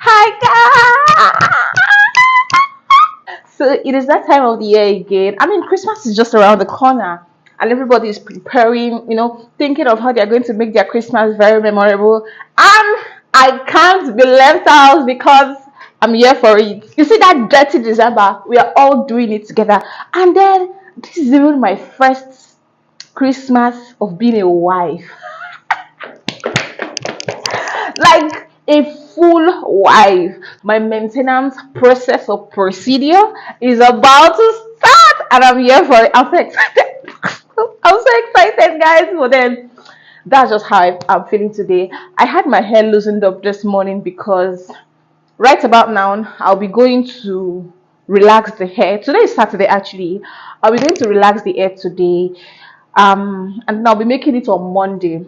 Hi guys! So it is that time of the year again. I mean, Christmas is just around the corner, and everybody is preparing, thinking of how they're going to make their Christmas very memorable. And I can't be left out because I'm here for it. You see that dirty December, we are all doing it together. And then this is even my first Christmas of being a wife. Like a full wife. My maintenance process or procedure is about to start, and I'm here for it. I'm so excited. I'm so excited, guys. But then that's just how I'm feeling today. I had my hair loosened up this morning because right about now I'll be going to relax the hair. Today is Saturday actually. I'll be going to relax the hair today. And I'll be making it on Monday.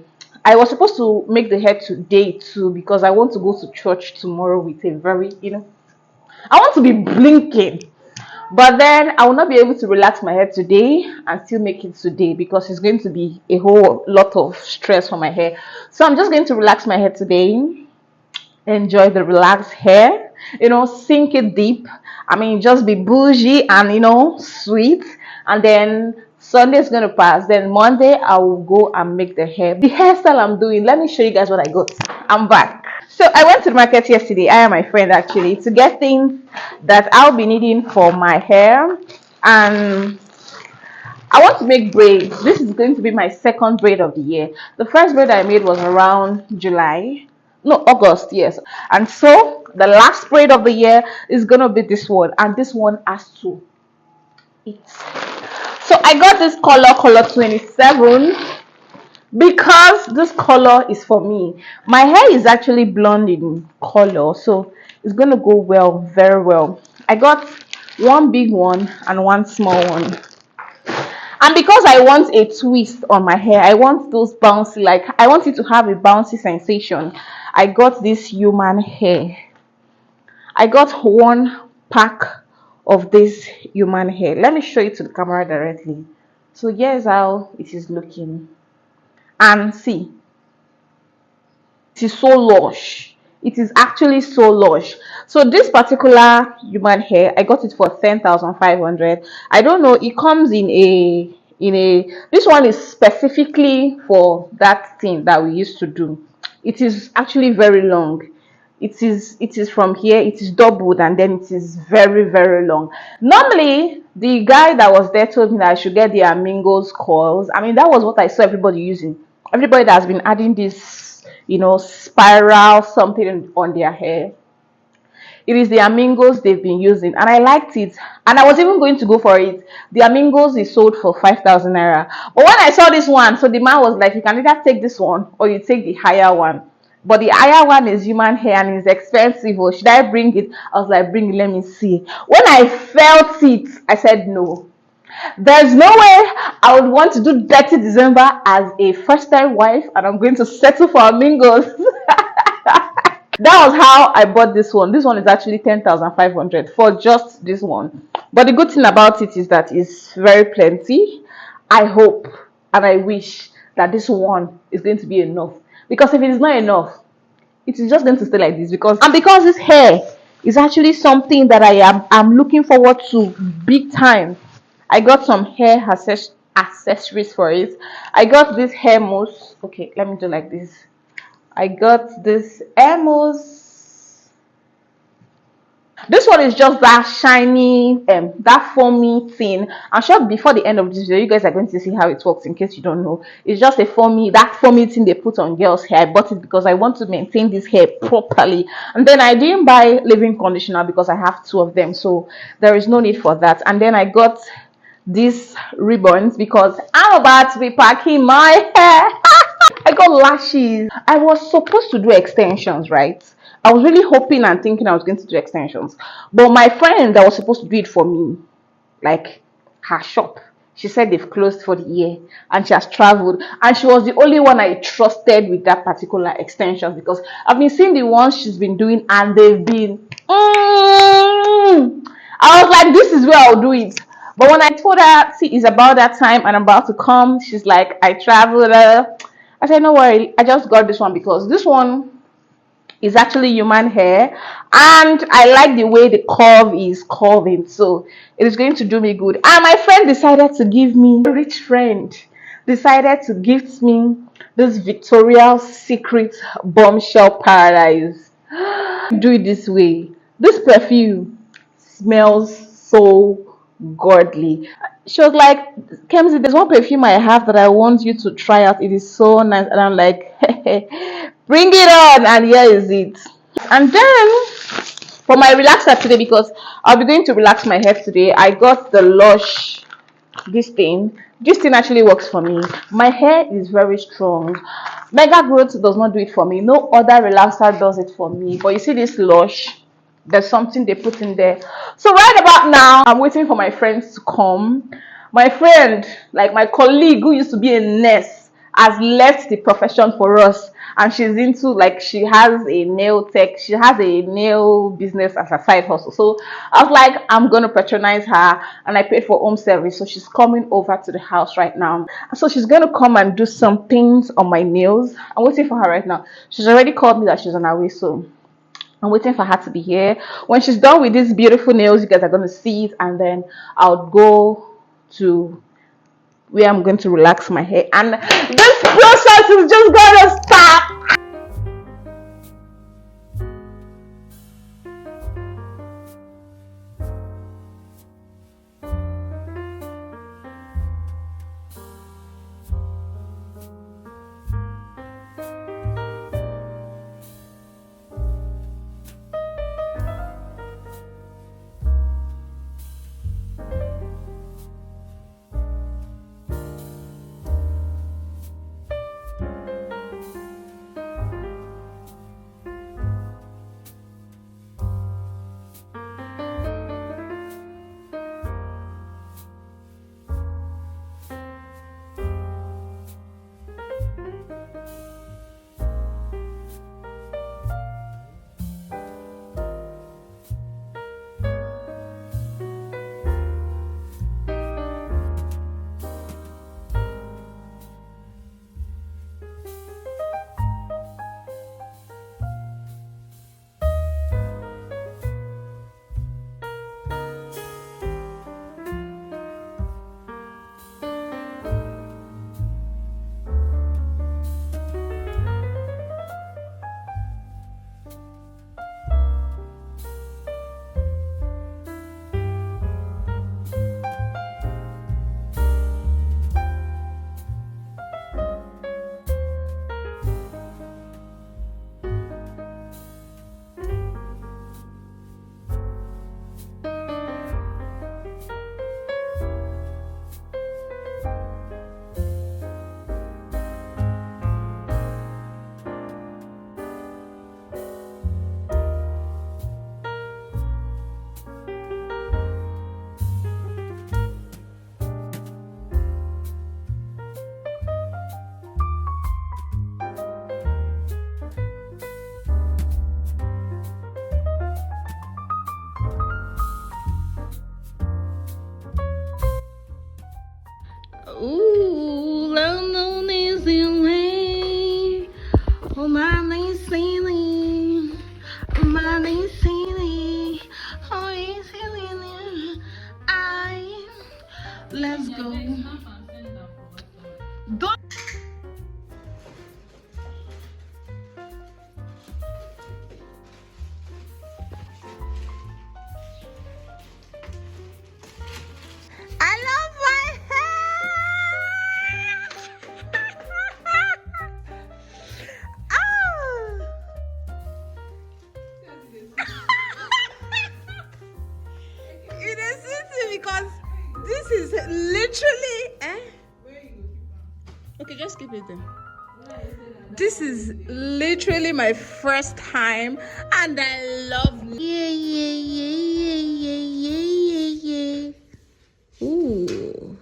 I was supposed to make the hair today too because I want to go to church tomorrow with a very, I want to be blinking. But then I will not be able to relax my hair today and still make it today because it's going to be a whole lot of stress for my hair. So I'm just going to relax my hair today, enjoy the relaxed hair, sink it deep. I mean, just be bougie and sweet. And then Sunday is gonna pass. Then Monday I will go and make the hair. The hairstyle I'm doing, let me show you guys what I got. I'm back. So I went to the market yesterday. I and my friend actually to get things that I'll be needing for my hair. And I want to make braids. This is going to be my second braid of the year. The first braid I made was around July. No, August, yes. And so the last braid of the year is gonna be this one, and this one has to eat. So I got this color 27 because this color is for me. My hair is actually blonde in color, so it's gonna go well, very well. I got one big one and one small one. And because I want a twist on my hair, I want those bouncy, like I want it to have a bouncy sensation. I got this human hair. I got one pack of this human hair. Let me show it to the camera directly. So here's how it is looking. And see, it is so lush. It is actually so lush. So this particular human hair, I got it for 10,500. I don't know, it comes in a this one is specifically for that thing that we used to do. It is actually very long. It is from here, it is doubled, and then it is very, very long. Normally the guy that was there told me that I should get the amigos coils. I mean, that was what I saw everybody using. Everybody that has been adding this, spiral something on their hair. It is the amigos they've been using, and I liked it. And I was even going to go for it. The amigos is sold for 5,000 naira. But when I saw this one, so the man was like, you can either take this one or you take the higher one. But the higher one is human hair and it's expensive. Or should I bring it? I was like, bring it, let me see. When I felt it, I said no. There's no way I would want to do dirty December as a first time wife, and I'm going to settle for amigos. That was how I bought this one. This one is actually 10,500 for just this one. But the good thing about it is that it's very plenty. I hope and I wish that this one is going to be enough. Because if it is not enough, it is just going to stay like this. Because this hair is actually something that I'm looking forward to big time. I got some hair accessories for it. I got this hair mousse. Okay, let me do like this. I got this Emos. This one is just that shiny, that foamy thing. I'm sure before the end of this video, you guys are going to see how it works. In case you don't know, it's just that foamy thing they put on girls' hair. I bought it because I want to maintain this hair properly. And then I didn't buy leave-in conditioner because I have two of them, so there is no need for that. And then I got these ribbons because I'm about to be packing my hair. I got lashes. I was supposed to do extensions, right? I was really hoping and thinking I was going to do extensions. But my friend that was supposed to do it for me, like her shop, she said they've closed for the year and she has traveled. And she was the only one I trusted with that particular extension because I've been seeing the ones she's been doing and they've been. I was like, this is where I'll do it. But when I told her, see, it's about that time and I'm about to come, she's like, I traveled. I said, no worry, I just got this one because this one It's actually human hair, and I like the way the curve is curving, so it is going to do me good. And my friend decided to give me, a rich friend decided to gift me this Victoria's Secret bombshell paradise. Do it this way. This perfume smells so godly. She was like, Kemsy, there's one perfume I have that I want you to try out. It is so nice. And I'm like, bring it on. And here is it. And then for my relaxer today, because I'll be going to relax my hair today, I got the Lush. This thing actually works for me. My hair is very strong. Mega Growth does not do it for me. No other relaxer does it for me. But you see this Lush, there's something they put in there. So right about now, I'm waiting for my friends to come. My friend, like my colleague who used to be a nurse, has left the profession for us, and she's into, like, she has a nail business as a side hustle. So I was like, I'm gonna patronize her, and I paid for home service. So she's coming over to the house right now. So she's gonna come and do some things on my nails. I'm waiting for her right now. She's already called me that she's on her way, so I'm waiting for her to be here. When she's done with these beautiful nails, you guys are gonna see it, and then I'll go to where I'm going to relax my hair, and this process is just gonna start. Ooh, love no easy way. Oh, my name silly. My name silly. Oh, it's silly. Let's go. Don't. I love my it is easy because this is literally okay, just keep it there. This is literally my first time, and I love yeah. Ooh.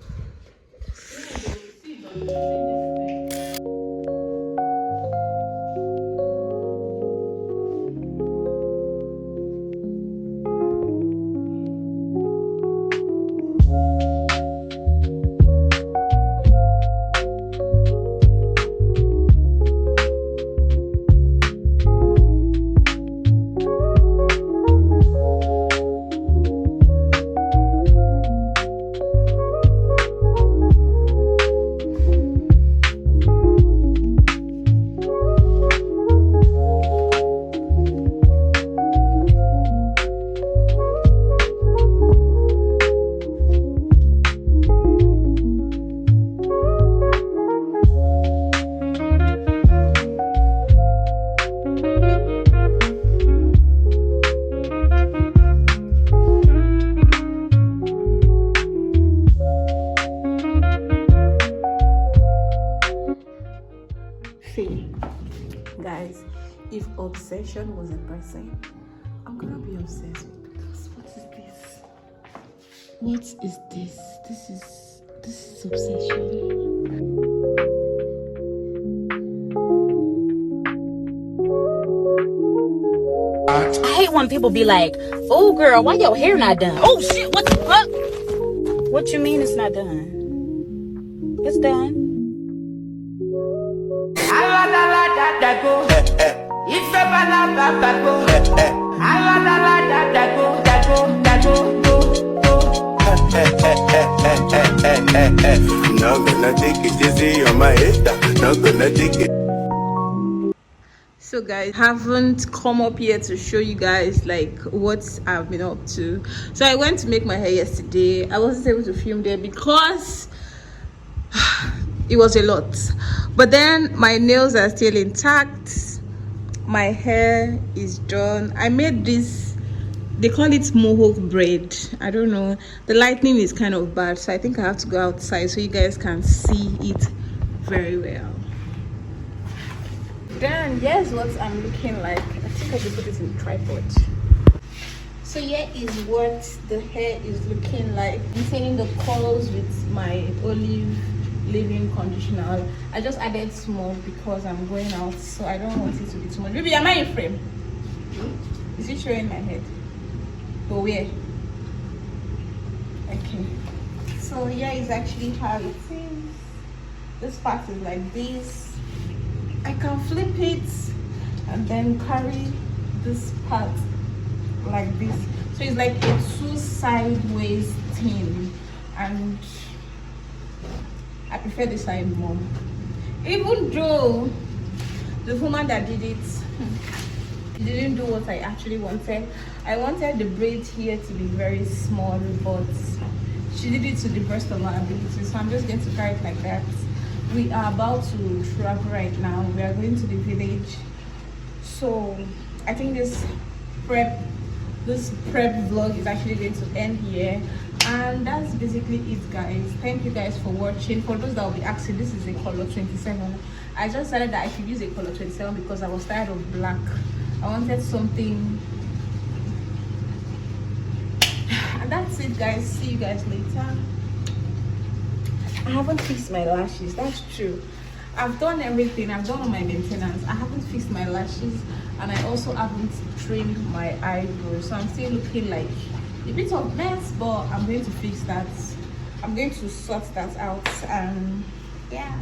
obsession was a person, I'm gonna be obsessed with because what is this? What is this? This is obsession. I hate when people be like, "Oh, girl, why your hair not done?" Oh shit, what the fuck? What you mean it's not done? It's done. Not gonna take it easy on my head. Not gonna take it. So guys, haven't come up here to show you guys like what I've been up to. So I went to make my hair yesterday. I wasn't able to film there because it was a lot, but then my nails are still intact, my hair is done. I made this, they call it mohawk braid. I don't know, the lighting is kind of bad, so I think I have to go outside so you guys can see it very well. Then here's what I'm looking like. I think I should put it in the tripod. So here is what the hair is looking like. Maintaining the curls with my olive leave-in conditioner. I just added small because I'm going out, so I don't want it to be too much. Baby, am I in frame? Is it showing my head? Go where? Okay. So here is actually how it is. This part is like this. I can flip it and then carry this part like this. So it's like a two sideways thing, and I prefer the side more. Even though the woman that did it, she didn't do what I actually wanted. I wanted the braid here to be very small, but she did it to the best of her ability. So I'm just going to carry it like that. We are about to travel right now. We are going to the village. So I think this prep vlog is actually going to end here, and that's basically it, guys. Thank you guys for watching. For those that will be asking, this is a color 27. I just decided that I should use a color 27 because I was tired of black. I wanted something, and that's it, guys. See you guys later. I haven't fixed my lashes, that's true. I've done everything. I've done all my maintenance. I haven't fixed my lashes, and I also haven't trimmed my eyebrows, so I'm still looking like a bit of mess, but I'm going to fix that. I'm going to sort that out. Yeah.